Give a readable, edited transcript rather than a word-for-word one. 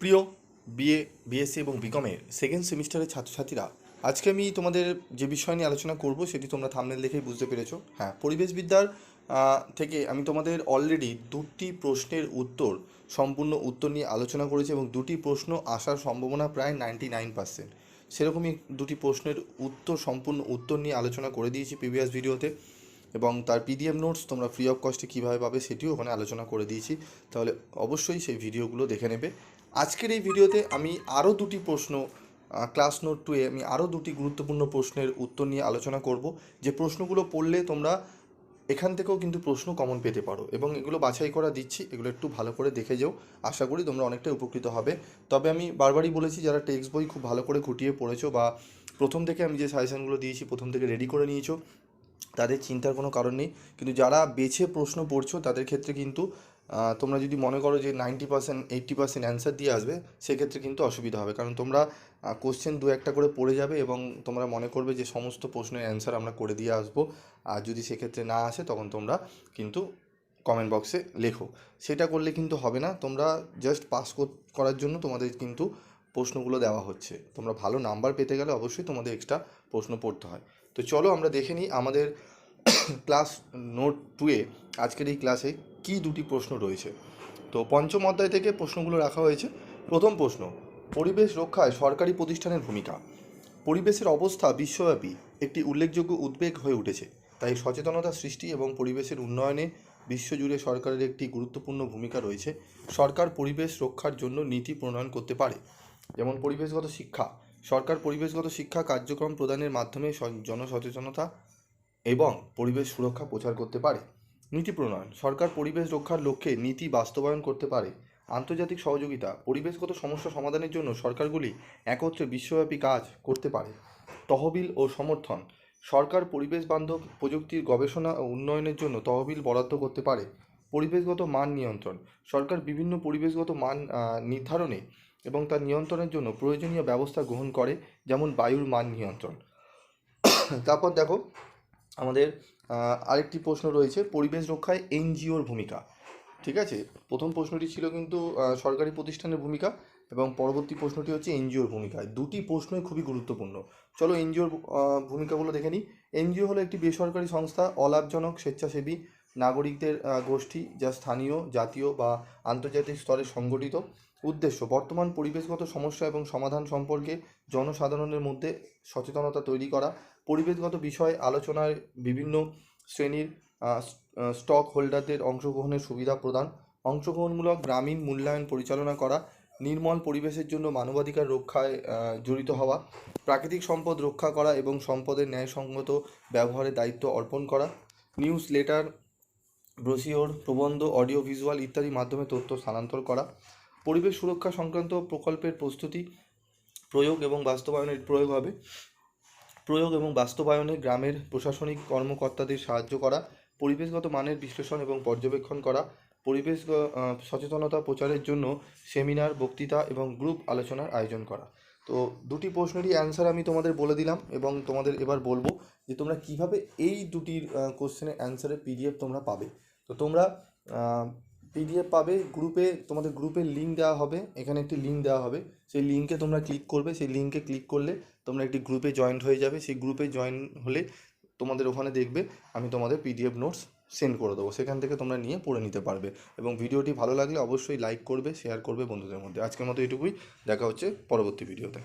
প্রিয় BA BSc এবং বিকমের second সেমিস্টারের ছাত্রছাত্রীরা, আজকে আমি তোমাদের যে বিষয় নিয়ে আলোচনা করব সেটি তোমরা থাম্বনেল দেখেই বুঝতে পেরেছো। হ্যাঁ, পরিবেশবিদ্যার থেকে আমি তোমাদের অলরেডি দুটি প্রশ্নের উত্তর, সম্পূর্ণ উত্তর নিয়ে আলোচনা করেছি এবং দুটি প্রশ্ন আসার সম্ভাবনা প্রায় 99%। সেরকমই দুটি প্রশ্নের উত্তর, সম্পূর্ণ উত্তর নিয়ে আলোচনা করে দিয়েছি প্রিভিয়াস ভিডিওতে, এবং তার পিডিএফ নোটস তোমরা ফ্রি অফ কস্টে কীভাবে পাবে সেটিও ওখানে আলোচনা করে দিয়েছি। তাহলে অবশ্যই সেই ভিডিওগুলো দেখে নেবে। আজকের এই ভিডিওতে আমি আরও দুটি প্রশ্ন, ক্লাস নোট 2-এ আমি আরও দুটি গুরুত্বপূর্ণ প্রশ্নের উত্তর নিয়ে আলোচনা করব, যে প্রশ্নগুলো পড়লে তোমরা এখান থেকেও কিন্তু প্রশ্ন কমন পেতে পারো, এবং এগুলো বাছাই করা দিচ্ছি, এগুলো একটু ভালো করে দেখে যাও। আশা করি তোমরা অনেকটাই উপকৃত হবে। তবে আমি বারবারই বলেছি, যারা টেক্সট বই খুব ভালো করে খুঁটিয়ে পড়েছো বা প্রথম থেকে আমি যে সাজেশনগুলো দিয়েছি প্রথম থেকে রেডি করে নিয়েছো, তাদের চিন্তার কোনো কারণ নেই। কিন্তু যারা বেছে প্রশ্ন পড়ছো তাদের ক্ষেত্রে কিন্তু তোমরা যদি মনে করো যে 90% 80% অ্যান্সার দিয়ে আসবে, সেক্ষেত্রে কিন্তু অসুবিধা হবে। কারণ তোমরা কোশ্চেন দু একটা করে পড়ে যাবে এবং তোমরা মনে করবে যে সমস্ত প্রশ্নের অ্যান্সার আমরা করে দিয়ে আসবো। আর যদি সেক্ষেত্রে না আসে, তখন তোমরা কিন্তু কমেন্ট বক্সে লেখো। সেটা করলে কিন্তু হবে না। তোমরা জাস্ট পাস করার জন্য তোমাদের কিন্তু প্রশ্নগুলো দেওয়া হচ্ছে। তোমরা ভালো নাম্বার পেতে গেলে অবশ্যই তোমাদের এক্সট্রা প্রশ্ন পড়তে হয়। তো চলো আমরা দেখে নিই আমাদের ক্লাস নোট 2-এ আজকের এই ক্লাসে কী দুটি প্রশ্ন রয়েছে। তো পঞ্চম অধ্যায় থেকে প্রশ্নগুলো রাখা হয়েছে। প্রথম প্রশ্ন: পরিবেশ রক্ষায় সরকারি প্রতিষ্ঠানের ভূমিকা। পরিবেশের অবস্থা বিশ্বব্যাপী একটি উল্লেখযোগ্য উদ্বেগ হয়ে উঠেছে। তাই সচেতনতা সৃষ্টি এবং পরিবেশের উন্নয়নে বিশ্বজুড়ে সরকারের একটি গুরুত্বপূর্ণ ভূমিকা রয়েছে। সরকার পরিবেশ রক্ষার জন্য নীতি প্রণয়ন করতে পারে। যেমন পরিবেশগত শিক্ষা: সরকার পরিবেশগত শিক্ষা কার্যক্রম প্রদানের মাধ্যমে জনসচেতনতা এবং পরিবেশ সুরক্ষা প্রচার করতে পারে। নীতি প্রণয়ন: সরকার পরিবেশ রক্ষার লক্ষ্যে নীতি বাস্তবায়ন করতে পারে। আন্তর্জাতিক সহযোগিতা: পরিবেশগত সমস্যা সমাধানের জন্য সরকারগুলি একত্রে বিশ্বব্যাপী কাজ করতে পারে। তহবিল ও সমর্থন: সরকার পরিবেশ বান্ধব প্রযুক্তির গবেষণা ও উন্নয়নের জন্য তহবিল বরাদ্দ করতে পারে। পরিবেশগত মান নিয়ন্ত্রণ: সরকার বিভিন্ন পরিবেশগত মান নির্ধারণে এবং তার নিয়ন্ত্রণের জন্য প্রয়োজনীয় ব্যবস্থা গ্রহণ করে, যেমন বায়ুর মান নিয়ন্ত্রণ। তারপর দেখো, আমাদের আরেকটি প্রশ্ন রয়েছে, পরিবেশ রক্ষায় এনজিওর ভূমিকা। ঠিক আছে, প্রথম প্রশ্নটি ছিল কিন্তু সরকারি প্রতিষ্ঠানের ভূমিকা, এবং পরবর্তী প্রশ্নটি হচ্ছে এনজিওর ভূমিকা। দুটি প্রশ্নই খুবই গুরুত্বপূর্ণ। চলো এনজিওর ভূমিকাগুলো দেখে নিই। এনজিও হলো একটি বেসরকারি সংস্থা, অলাভজনক স্বেচ্ছাসেবী নাগরিকদের গোষ্ঠী, যা স্থানীয়, জাতীয় বা আন্তর্জাতিক স্তরে সংগঠিত। উদ্দেশ্য: বর্তমান পরিবেশগত সমস্যা এবং সমাধান সম্পর্কে জনসাধারণের মধ্যে সচেতনতা তৈরি করা। পরিবেশগত বিষয়ে আলোচনায় বিভিন্ন শ্রেণীর স্টক হোল্ডারদের অংশগ্রহণের সুবিধা প্রদান। অংশগ্রহণমূলক গ্রামীণ মূল্যায়ন পরিচালনা করা। নির্মল পরিবেশের জন্য মানবাধিকার রক্ষায় জড়িত হওয়া। প্রাকৃতিক সম্পদ রক্ষা করা এবং সম্পদের ন্যায়সঙ্গত ব্যবহারের দায়িত্ব অর্পণ করা। নিউজ লেটার, ব্রোশিওর, প্রবন্ধ, অডিও ভিজুয়াল ইত্যাদির মাধ্যমে তথ্য স্থানান্তর করা। পরিবেশ সুরক্ষা সংক্রান্ত প্রকল্পের প্রস্তুতি, প্রয়োগ এবং বাস্তবায়নে গ্রামের প্রশাসনিক কর্মকর্তাদের সাহায্য করা। পরিবেশগত মানের বিশ্লেষণ এবং পর্যবেক্ষণ করা। পরিবেশ সচেতনতা প্রচারের জন্য সেমিনার, বক্তৃতা এবং গ্রুপ আলোচনার আয়োজন করা। তো দুটি প্রশ্নেরই অ্যান্সার আমি তোমাদের বলে দিলাম, এবং তোমাদের এবার বলবো যে তোমরা কিভাবে এই দুটির কোশ্চেনের অ্যান্সারের পিডিএফ তোমরা পাবে। তো তোমরা পিডিএফ পাবে গ্রুপে, তোমাদের গ্রুপের লিঙ্ক দেওয়া হবে, এখানে একটি লিঙ্ক দেওয়া হবে, সেই লিঙ্কে তোমরা ক্লিক করবে। সেই লিঙ্কে ক্লিক করলে তোমরা একটি গ্রুপে জয়েন্ট হয়ে যাবে। সেই গ্রুপে জয়েন হলে তোমাদের ওখানে দেখবে আমি তোমাদের পিডিএফ নোটস সেন্ড করে দেবো, সেখান থেকে তোমরা নিয়ে পড়ে নিতে পারবে। এবং ভিডিওটি ভালো লাগলে অবশ্যই লাইক করবে, শেয়ার করবে বন্ধুদের মধ্যে। আজকের মতো এটুকুই, দেখা হচ্ছে পরবর্তী ভিডিওতে।